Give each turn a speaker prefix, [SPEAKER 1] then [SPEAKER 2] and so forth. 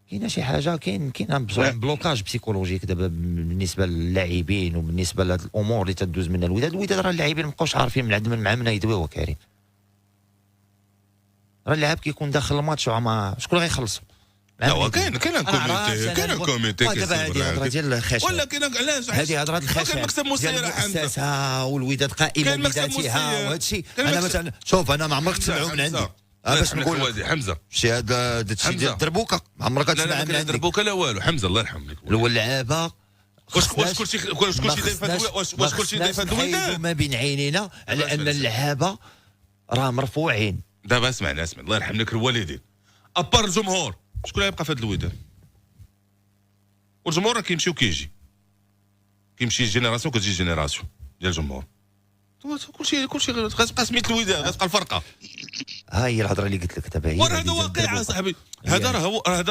[SPEAKER 1] كاينه شي حاجه، كاين بلوكاج بسيكولوجيك دابا بالنسبه للاعبين وبالنسبه لهاد الامور اللي تدوز منها الوداد راه اللاعبين مابقاوش عارفين مع من يدويو كريم. راه اللاعب كيكون داخل الماتش وما شكون غيخلصو؟
[SPEAKER 2] لا هو كاين كوميتي
[SPEAKER 1] دابا هذه هضره ديال الخشب،
[SPEAKER 2] ولا كاين علاش
[SPEAKER 1] هذه هضره الخشب،
[SPEAKER 2] كاين مكتب مسيره
[SPEAKER 1] حمزه والوداد قائمه بذاتها وهذا الشيء. انا مثلا شوف انا ما عمرك تسمعوا من عندي باش نقول
[SPEAKER 2] حمزه
[SPEAKER 1] شي هذا الشيء ديال الدربوكه ما عمرك تسمع من عندي.
[SPEAKER 2] الدربوكه لا والو. حمزه الله يرحم لك
[SPEAKER 1] الاول لعابه
[SPEAKER 2] واش كلشي داير الوداد
[SPEAKER 1] ما بين عينينا على ان اللعابه راه مرفوعين.
[SPEAKER 2] دابا اسمع الله يرحم لك الوالدين ابار الجمهور شكون غيبقى في هذا الوداد؟ والجمهور راه كيمشي وكيجي، كيمشي جينيراسيون كتجي جينيراسيون ديال الجمهور. كلشي غتبقى سميت الوداد، غتبقى الفرقه.
[SPEAKER 1] ها هي الهضره اللي قلت لك دابا هي.
[SPEAKER 2] هذا واقع صاحبي، هذا راه